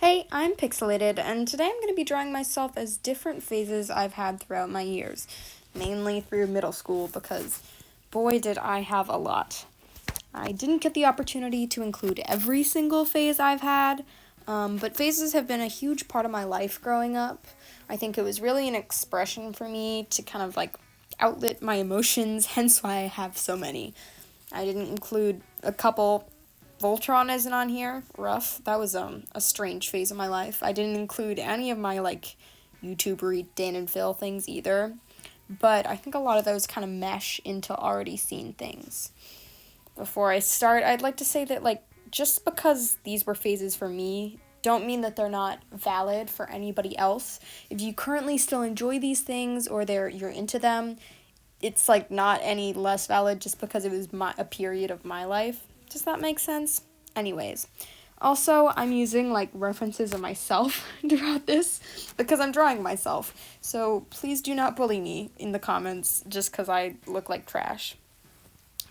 Hey, I'm Pixeleighted, and today I'm going to be drawing myself as different phases I've had throughout my years, mainly through middle school, because boy did I have a lot. I didn't get the opportunity to include every single phase I've had, but phases have been a huge part of my life growing up. I think it was really an expression for me to kind of outlet my emotions, hence why I have so many. I didn't include a couple. Voltron isn't on here. Rough. That was a strange phase of my life. I didn't include any of my YouTubery Dan and Phil things either. But I think a lot of those kind of mesh into already seen things. Before I start, I'd like to say that just because these were phases for me don't mean that they're not valid for anybody else. If you currently still enjoy these things or you're into them, it's not any less valid just because it was a period of my life. Does that make sense? Anyways, also I'm using references of myself throughout this because I'm drawing myself. So please do not bully me in the comments just because I look like trash.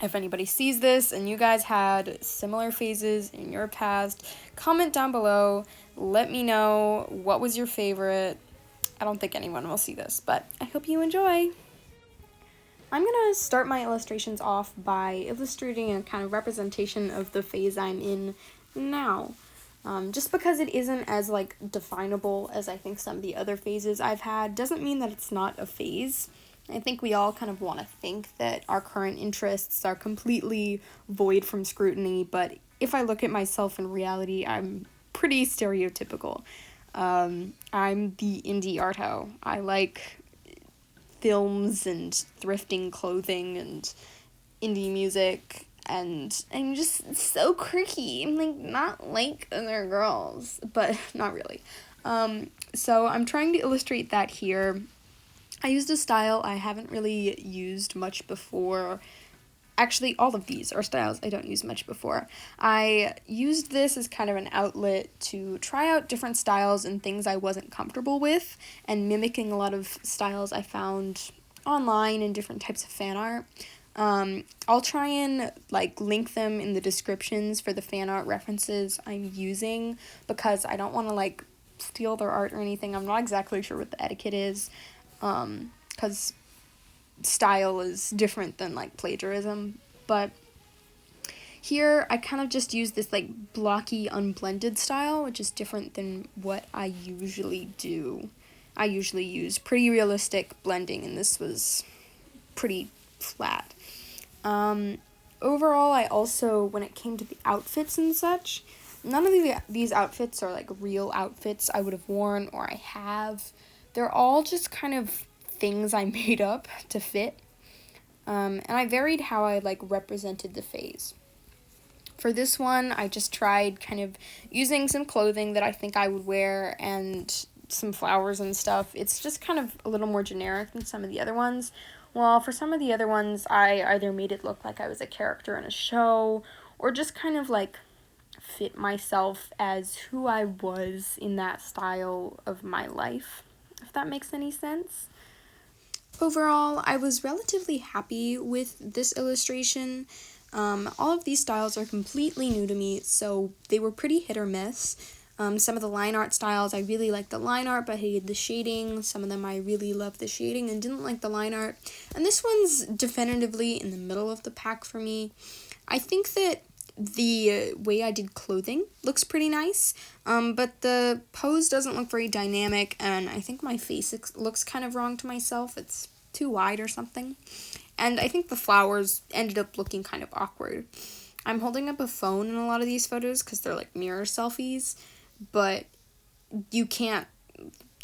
If anybody sees this and you guys had similar phases in your past, comment down below. Let me know what was your favorite. I don't think anyone will see this, but I hope you enjoy. I'm going to start my illustrations off by illustrating a kind of representation of the phase I'm in now. Just because it isn't as definable as I think some of the other phases I've had doesn't mean that it's not a phase. I think we all kind of want to think that our current interests are completely void from scrutiny, but if I look at myself in reality, I'm pretty stereotypical. I'm the indie arto. I like films and thrifting clothing and indie music, and I'm just so quirky. I'm not like other girls, but not really. So I'm trying to illustrate that here. I used a style I haven't really used much before. Actually, all of these are styles I don't use much before. I used this as kind of an outlet to try out different styles and things I wasn't comfortable with, and mimicking a lot of styles I found online and different types of fan art. I'll try and link them in the descriptions for the fan art references I'm using, because I don't want to steal their art or anything. I'm not exactly sure what the etiquette is, because style is different than plagiarism, but here I kind of just use this blocky unblended style, which is different than what I usually do. I usually use pretty realistic blending, and this was pretty flat. Overall, I also, when it came to the outfits and such, none of these outfits are real outfits I would have worn or I have. They're all just kind of things I made up to fit, and I varied how I represented the phase. For this one, I just tried kind of using some clothing that I think I would wear and some flowers and stuff. It's just kind of a little more generic than some of the other ones. Well, for some of the other ones, I either made it look like I was a character in a show, or just kind of fit myself as who I was in that style of my life, if that makes any sense. Overall, I was relatively happy with this illustration. All of these styles are completely new to me, so they were pretty hit or miss. Some of the line art styles, I really liked the line art but hated the shading. Some of them I really loved the shading and didn't like the line art. And this one's definitively in the middle of the pack for me. I think that the way I did clothing looks pretty nice, but the pose doesn't look very dynamic, and I think my face looks kind of wrong to myself. It's too wide or something. And I think the flowers ended up looking kind of awkward. I'm holding up a phone in a lot of these photos because they're mirror selfies, but you can't.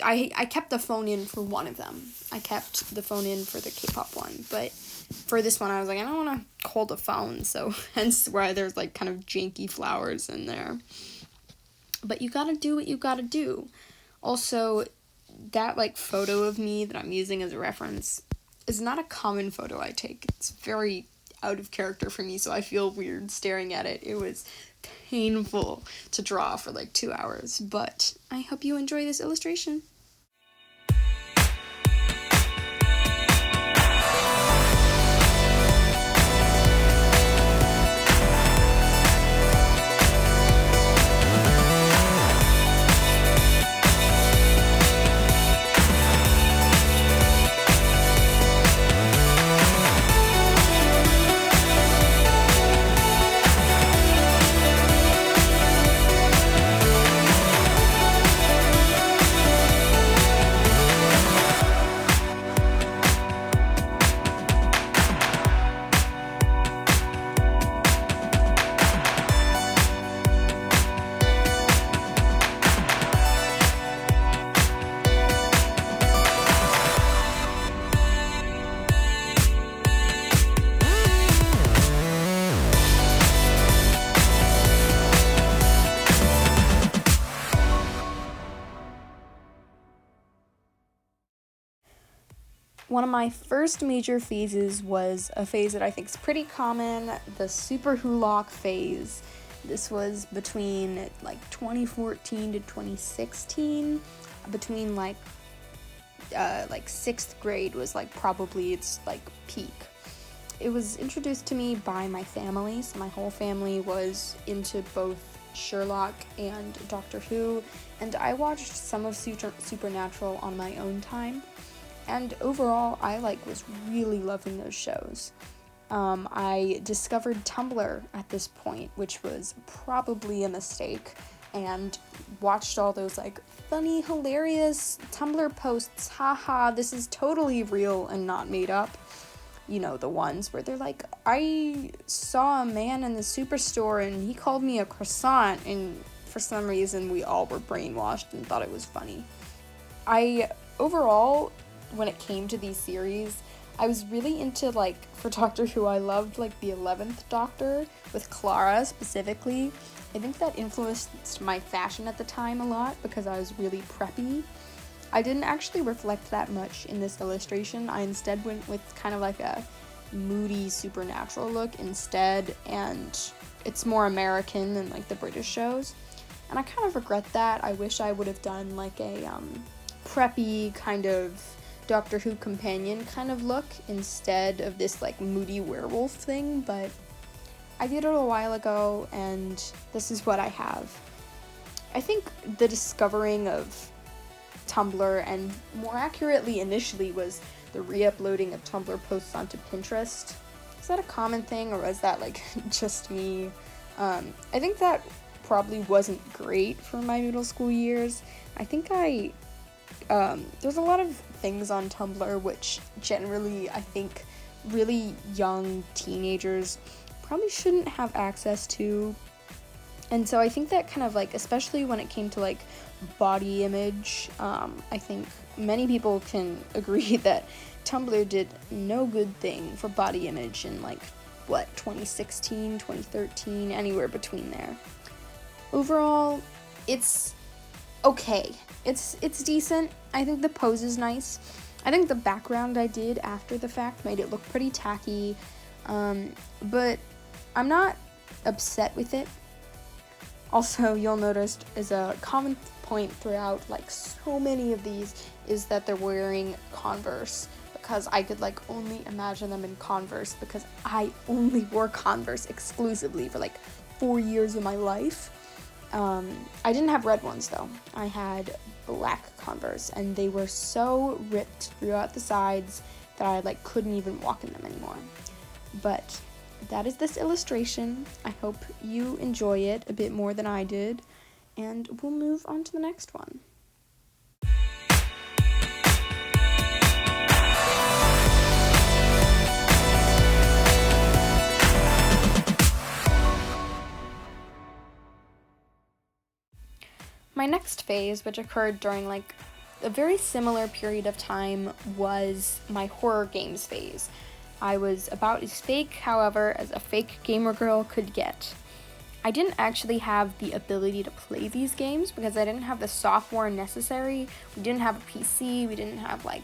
I kept the phone in for one of them. I kept the phone in for the K-pop one, but for this one I was I don't want to hold a phone, so hence why there's kind of janky flowers in there. But you gotta do what you gotta do. Also, that photo of me that I'm using as a reference is not a common photo I take. It's very out of character for me, so I feel weird staring at it. It was painful to draw for 2 hours, but I hope you enjoy this illustration. One of my first major phases was a phase that I think is pretty common, the Superwholock phase. This was between like 2014 to 2016, between like 6th grade was like probably its like peak. It was introduced to me by my family, so my whole family was into both Sherlock and Doctor Who, and I watched some of Supernatural on my own time. And overall, I was really loving those shows. I discovered Tumblr at this point, which was probably a mistake, and watched all those funny, hilarious Tumblr posts. Haha, this is totally real and not made up. You know, the ones where they're like, I saw a man in the superstore and he called me a croissant, and for some reason we all were brainwashed and thought it was funny. Overall, when it came to these series, I was really into, for Doctor Who, I loved, the 11th Doctor, with Clara specifically. I think that influenced my fashion at the time a lot, because I was really preppy. I didn't actually reflect that much in this illustration. I instead went with kind of a moody supernatural look instead, and it's more American than, the British shows. And I kind of regret that. I wish I would have done, a preppy kind of Doctor Who companion kind of look instead of this moody werewolf thing, but I did it a while ago and this is what I have. I think the discovering of Tumblr, and more accurately initially, was the re-uploading of Tumblr posts onto Pinterest. Is that a common thing, or was that just me? I think that probably wasn't great for my middle school years. I think there's a lot of things on Tumblr which generally I think really young teenagers probably shouldn't have access to. And so I think that kind of especially when it came to body image, I think many people can agree that Tumblr did no good thing for body image in 2016, 2013, anywhere between there. Overall, it's okay. It's decent. I think the pose is nice. I think the background I did after the fact made it look pretty tacky, but I'm not upset with it. Also, you'll notice is a common point throughout so many of these is that they're wearing Converse, because I could only imagine them in Converse, because I only wore Converse exclusively for 4 years of my life. I didn't have red ones though. I had black Converse, and they were so ripped throughout the sides that I couldn't even walk in them anymore. But that is this illustration. I hope you enjoy it a bit more than I did, and we'll move on to the next one. My next phase, which occurred during a very similar period of time, was my horror games phase. I was about as fake, however, as a fake gamer girl could get. I didn't actually have the ability to play these games because I didn't have the software necessary. We didn't have a PC, we didn't have an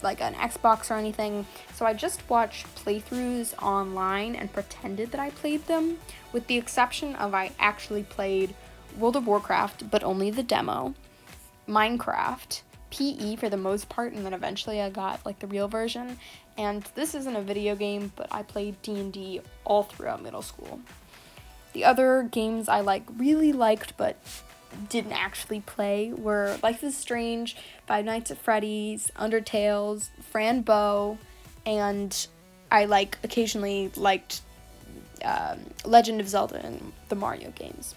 Xbox or anything, so I just watched playthroughs online and pretended that I played them, with the exception of I actually played World of Warcraft, but only the demo, Minecraft, PE for the most part, and then eventually I got the real version. And this isn't a video game, but I played D&D all throughout middle school. The other games I really liked but didn't actually play were Life is Strange, Five Nights at Freddy's, Undertales, Fran Bow, and I occasionally liked Legend of Zelda and the Mario games.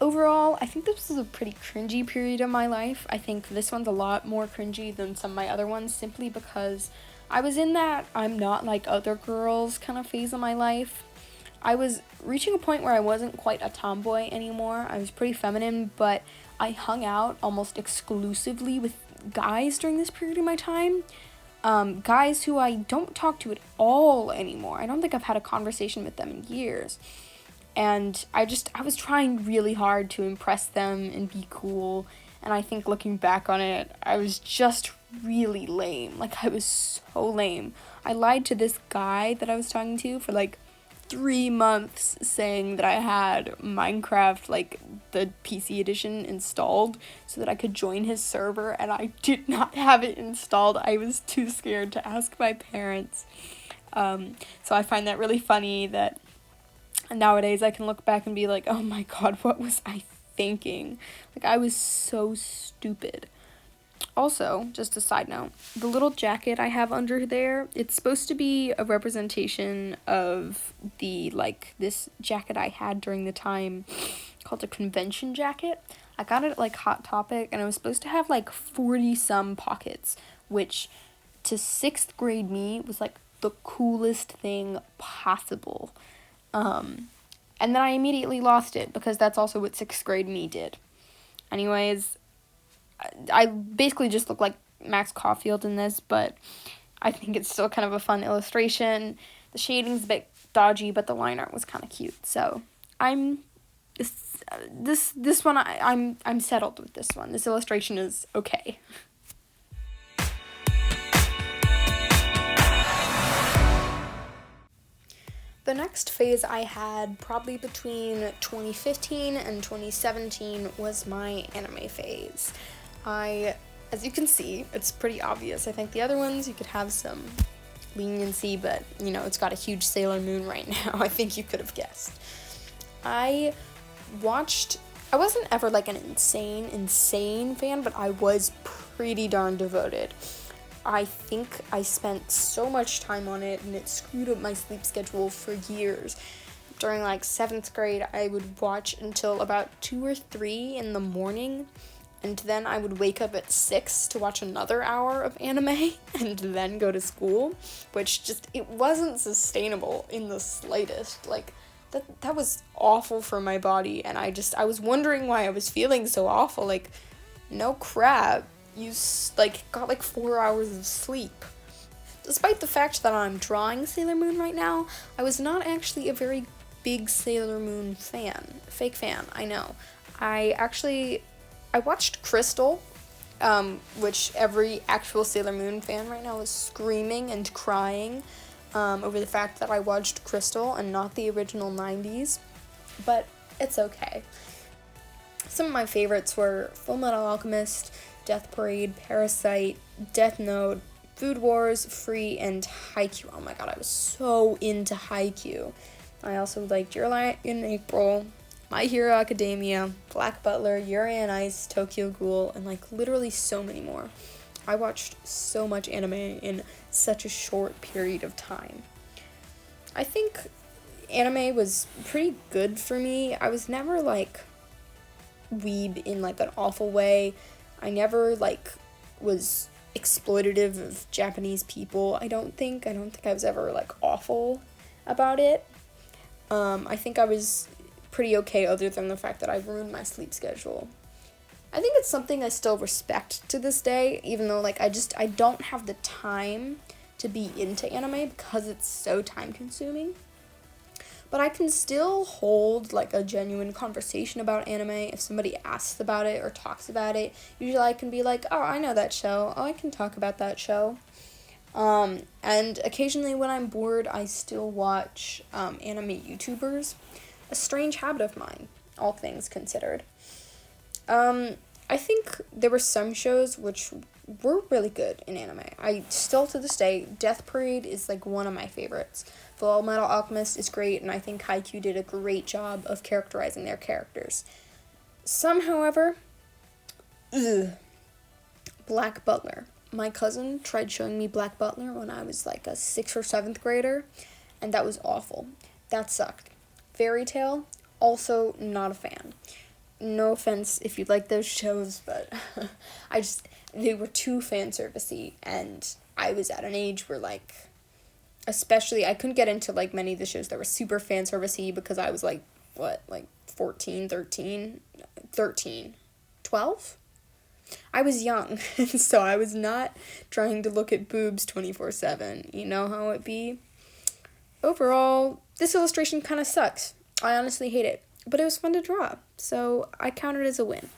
Overall, I think this was a pretty cringy period of my life. I think this one's a lot more cringy than some of my other ones, simply because I was in that I'm not like other girls kind of phase of my life. I was reaching a point where I wasn't quite a tomboy anymore. I was pretty feminine, but I hung out almost exclusively with guys during this period of my time. Guys who I don't talk to at all anymore. I don't think I've had a conversation with them in years. And I was trying really hard to impress them and be cool. And I think looking back on it, I was just really lame. Like, I was so lame. I lied to this guy that I was talking to for like 3 months saying that I had Minecraft, like the PC edition, installed so that I could join his server, and I did not have it installed. I was too scared to ask my parents. So I find that really funny that nowadays I can look back and be like, oh my god, what was I thinking? Like, I was so stupid. Also, just a side note, the little jacket I have under there, it's supposed to be a representation of the, like, this jacket I had during the time called a convention jacket. I got it at, like, Hot Topic, and it was supposed to have, like, 40-some pockets, which, to 6th grade me, was, like, the coolest thing possible. And then I immediately lost it, because that's also what 6th grade me did. Anyways, I basically just look like Max Caulfield in this, but I think it's still kind of a fun illustration. The shading's a bit dodgy, but the line art was kind of cute. So I'm settled with this one. This illustration is okay. The next phase I had, probably between 2015 and 2017, was my anime phase. As you can see, it's pretty obvious. I think the other ones, you could have some leniency, but, you know, it's got a huge Sailor Moon right now. I think you could have guessed. I wasn't ever, like, an insane fan, but I was pretty darn devoted. I think I spent so much time on it, and it screwed up my sleep schedule for years. During, like, 7th grade, I would watch until about 2 or 3 in the morning, and then I would wake up at 6 to watch another hour of anime, and then go to school, which just, it wasn't sustainable in the slightest. Like, that was awful for my body, and I was wondering why I was feeling so awful. Like, no crap. You, like, got, like, 4 hours of sleep. Despite the fact that I'm drawing Sailor Moon right now, I was not actually a very big Sailor Moon fan. Fake fan, I know. I watched Crystal, which every actual Sailor Moon fan right now is screaming and crying over the fact that I watched Crystal and not the original 90s, but it's okay. Some of my favorites were Fullmetal Alchemist, Death Parade, Parasite, Death Note, Food Wars, Free, and Haikyuu. Oh my god, I was so into Haikyuu. I also liked Your Lie in April, My Hero Academia, Black Butler, Yuri on Ice, Tokyo Ghoul, and, like, literally so many more. I watched so much anime in such a short period of time. I think anime was pretty good for me. I was never, like, weeb in, like, an awful way. I never, like, was exploitative of Japanese people. I don't think I was ever, like, awful about it. I think I was pretty okay, other than the fact that I ruined my sleep schedule. I think it's something I still respect to this day, even though, like, I don't have the time to be into anime because it's so time consuming. But I can still hold, like, a genuine conversation about anime if somebody asks about it or talks about it. Usually I can be like, oh, I know that show. Oh, I can talk about that show. And occasionally when I'm bored, I still watch anime YouTubers. A strange habit of mine, all things considered. I think there were some shows which were really good in anime. I still, to this day, Death Parade is, like, one of my favorites. Fullmetal Alchemist is great, and I think Haikyuu did a great job of characterizing their characters. Some, however, Black Butler. My cousin tried showing me Black Butler when I was, like, a 6th or 7th grader, and that was awful. That sucked. Fairy Tail, also not a fan. No offense if you like those shows, but they were too fan-servicey, and I was at an age where, like, especially, I couldn't get into, like, many of the shows that were super fan-servicey because I was, like, 14, 13, 12? I was young, so I was not trying to look at boobs 24/7. You know how it be? Overall, this illustration kind of sucks. I honestly hate it, but it was fun to draw, so I count it as a win.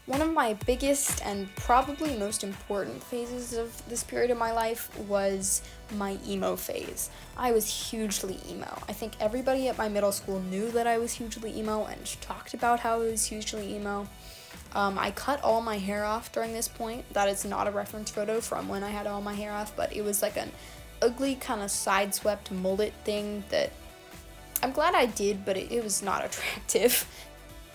One of my biggest and probably most important phases of this period of my life was my emo phase. I was hugely emo. I think everybody at my middle school knew that I was hugely emo and talked about how I was hugely emo. I cut all my hair off during this point. That is not a reference photo from when I had all my hair off, but it was like an ugly kind of side-swept mullet thing that I'm glad I did, but it was not attractive.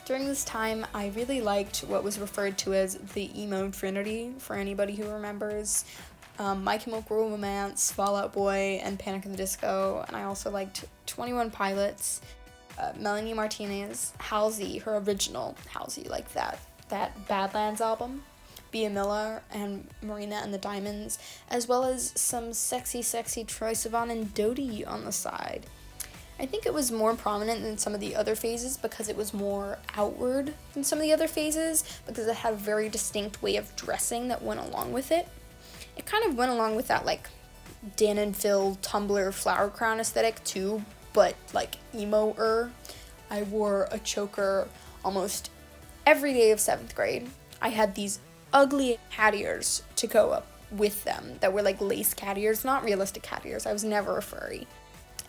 During this time, I really liked what was referred to as the emo trinity, for anybody who remembers. My Chemical Romance, Fall Out Boy, and Panic at the Disco, and I also liked 21 Pilots, Melanie Martinez, Halsey, her original Halsey, like that Badlands album, Bea Miller, and Marina and the Diamonds, as well as some sexy Troye Sivan and Dodie on the side. I think it was more prominent than some of the other phases because it was more outward than some of the other phases, because it had a very distinct way of dressing that went along with it. It kind of went along with that, like, Dan and Phil Tumblr flower crown aesthetic too, but, like, emo-er. I wore a choker almost every day of 7th grade. I had these ugly cat ears to go up with them that were, like, lace cat ears, not realistic cat ears. I was never a furry.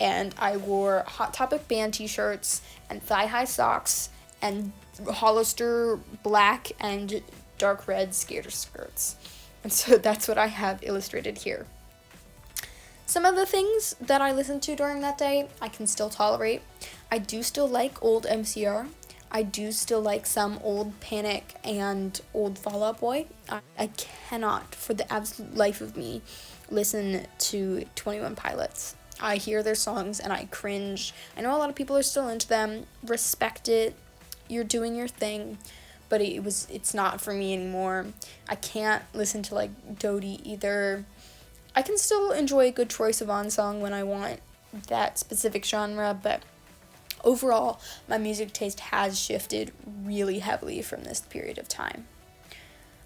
And I wore Hot Topic band t-shirts and thigh-high socks and Hollister black and dark red skater skirts. And so that's what I have illustrated here. Some of the things that I listened to during that day, I can still tolerate. I do still like old MCR. I do still like some old Panic and old Fall Out Boy. I cannot, for the absolute life of me, listen to 21 Pilots. I hear their songs and I cringe. I know a lot of people are still into them. Respect it. You're doing your thing. But it's not for me anymore. I can't listen to, like, Dodie either. I can still enjoy a good Troye Sivan song when I want that specific genre, but overall, my music taste has shifted really heavily from this period of time.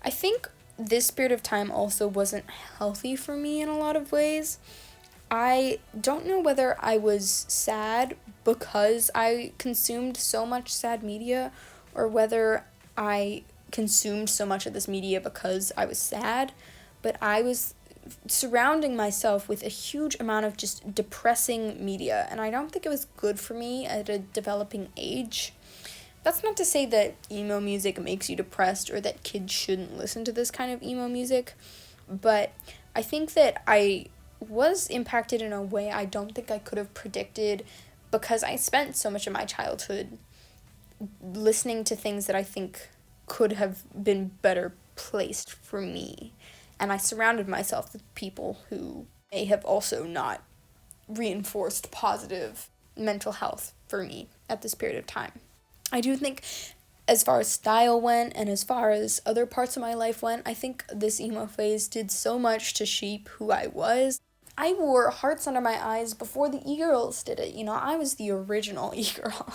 I think this period of time also wasn't healthy for me in a lot of ways. I don't know whether I was sad because I consumed so much sad media, or whether I consumed so much of this media because I was sad, but I was surrounding myself with a huge amount of just depressing media, and I don't think it was good for me at a developing age. That's not to say that emo music makes you depressed or that kids shouldn't listen to this kind of emo music, but I think that I was impacted in a way I don't think I could have predicted, because I spent so much of my childhood listening to things that I think could have been better placed for me, and I surrounded myself with people who may have also not reinforced positive mental health for me at this period of time. I do think, as far as style went and as far as other parts of my life went, I think this emo phase did so much to shape who I was. I wore hearts under my eyes before the e-girls did it. I was the original e-girl.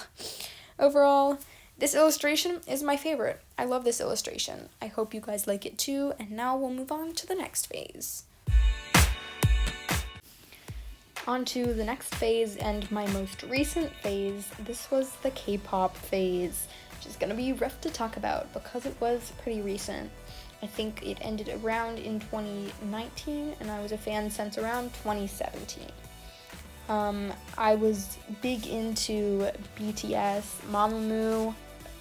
Overall, this illustration is my favorite. I love this illustration. I hope you guys like it too, and now we'll move on to the next phase. On to the next phase, and my most recent phase. This was the K-pop phase, which is gonna be rough to talk about because it was pretty recent. I think it ended around in 2019, and I was a fan since around 2017. I was big into BTS, Mamamoo.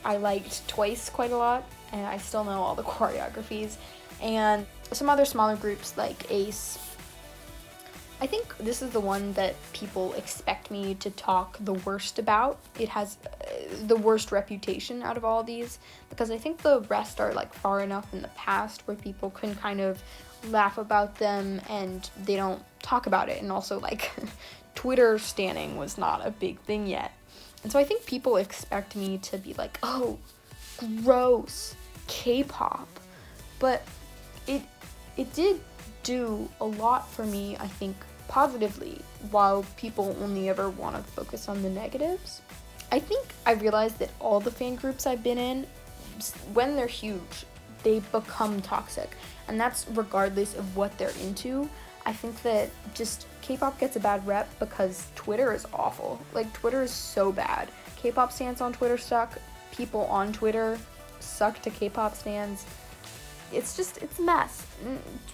I liked Twice quite a lot, and I still know all the choreographies, and some other smaller groups like Ace. I think this is the one that people expect me to talk the worst about. It has the worst reputation out of all these, because I think the rest are, like, far enough in the past where people can kind of laugh about them and they don't talk about it. And also, like, Twitter standing was not a big thing yet. And so I think people expect me to be like, oh, gross, K-pop. But it did do a lot for me, I think, positively, while people only ever want to focus on the negatives. I think I realized that all the fan groups I've been in, when they're huge, they become toxic, and that's regardless of what they're into. I think that just K-pop gets a bad rep because Twitter is awful. Like, Twitter is so bad. K-pop stans on Twitter suck. People on Twitter suck to K-pop stans. It's a mess.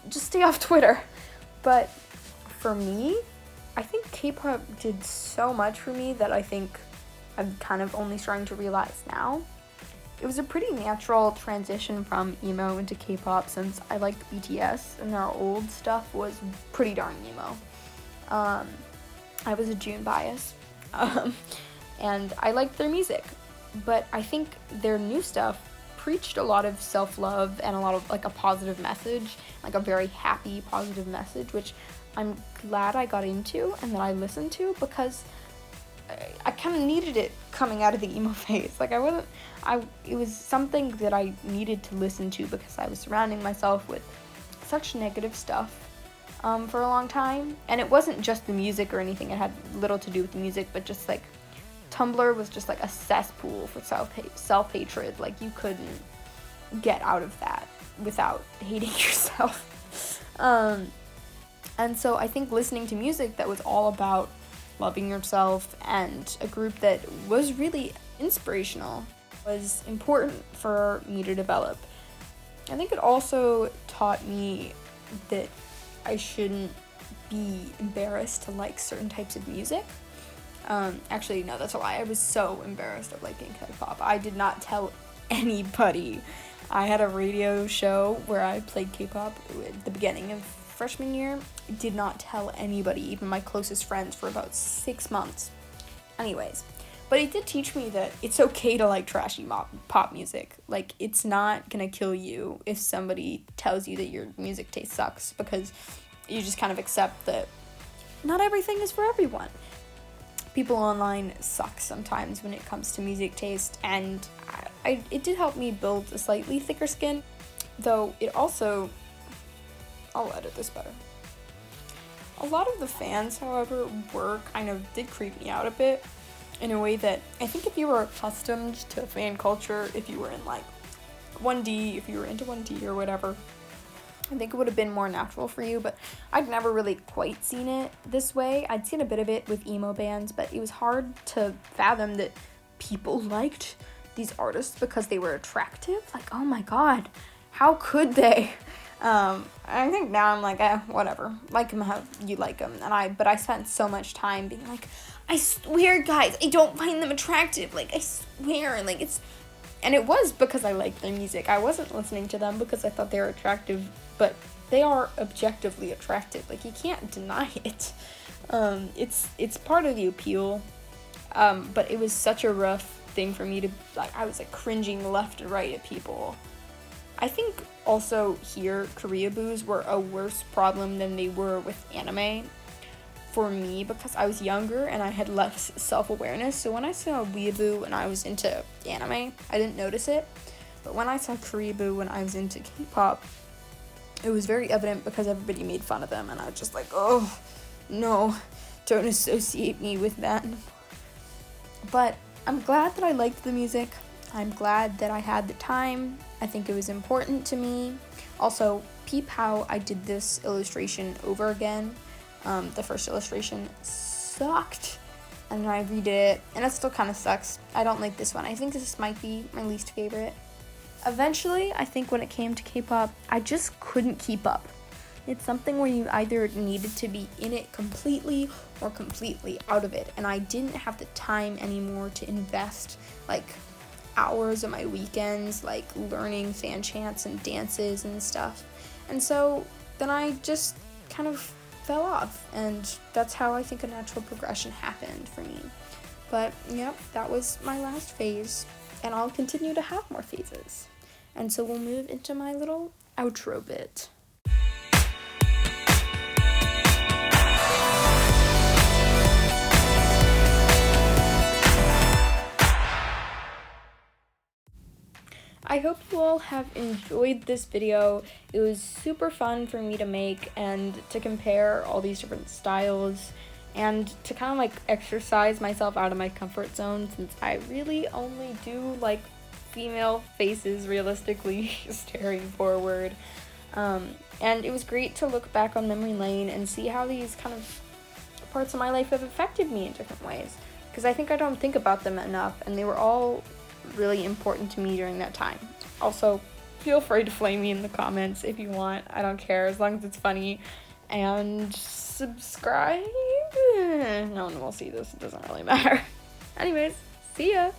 Just stay off Twitter. But for me, I think K-pop did so much for me that I think I'm kind of only starting to realize now. It was a pretty natural transition from emo into K-pop since I liked BTS and their old stuff was pretty darn emo. I was a June bias, and I liked their music, but I think their new stuff preached a lot of self-love and a lot of like a positive message, like a very happy positive message, which I'm glad I got into and that I listened to, because I kind of needed it coming out of the emo phase. Like it was something that I needed to listen to because I was surrounding myself with such negative stuff for a long time. And it wasn't just the music or anything. It had little to do with the music, but just like Tumblr was just like a cesspool for self-hatred. Like you couldn't get out of that without hating yourself. And so I think listening to music that was all about loving yourself and a group that was really inspirational was important for me to develop. I think it also taught me that I shouldn't be embarrassed to like certain types of music. Actually, no, that's a lie. I was so embarrassed of liking K-pop. I did not tell anybody. I had a radio show where I played K-pop at the beginning of freshman year. Did not tell anybody, even my closest friends, for about 6 months. Anyways, but it did teach me that it's okay to like trashy pop music. Like, it's not gonna kill you if somebody tells you that your music taste sucks, because you just kind of accept that not everything is for everyone. People online suck sometimes when it comes to music taste, and it did help me build a slightly thicker skin, though it also... I'll edit this better. A lot of the fans, however, did creep me out a bit, in a way that I think if you were accustomed to fan culture, if you were in like 1D, if you were into 1D or whatever, I think it would have been more natural for you, but I'd never really quite seen it this way. I'd seen a bit of it with emo bands, but it was hard to fathom that people liked these artists because they were attractive. Like, oh my god, how could they? I think now I'm like, whatever. Like them how you like them. But I spent so much time being like, I swear, guys, I don't find them attractive. Like, I swear, like, it's... And it was because I liked their music. I wasn't listening to them because I thought they were attractive, but they are objectively attractive. Like, you can't deny it. It's part of the appeal. But it was such a rough thing for me to, like, I was, like, cringing left and right at people. I think also here, Koreaboos were a worse problem than they were with anime for me, because I was younger and I had less self-awareness. So when I saw Weeaboo and I was into anime, I didn't notice it. But when I saw Koreaboo when I was into K-pop, it was very evident because everybody made fun of them, and I was just like, oh, no, don't associate me with that. But I'm glad that I liked the music. I'm glad that I had the time. I think it was important to me. Also, peep how I did this illustration over again. The first illustration sucked, and then I redid it, and it still kind of sucks. I don't like this one. I think this might be my least favorite. Eventually, I think when it came to K-pop, I just couldn't keep up. It's something where you either needed to be in it completely or completely out of it, and I didn't have the time anymore to invest, like, hours of my weekends, like, learning fan chants and dances and stuff. And so then I just kind of fell off, and that's how I think a natural progression happened for me. But yep, that was my last phase, and I'll continue to have more phases. And so we'll move into my little outro bit. I hope you all have enjoyed this video. It was super fun for me to make and to compare all these different styles and to kind of like exercise myself out of my comfort zone, since I really only do like female faces realistically staring forward. And it was great to look back on memory lane and see how these kind of parts of my life have affected me in different ways, because I think I don't think about them enough, and they were all really important to me during that time. Also, feel free to flame me in the comments if you want. I don't care, as long as it's funny. And subscribe? No one will see this, it doesn't really matter. Anyways, see ya!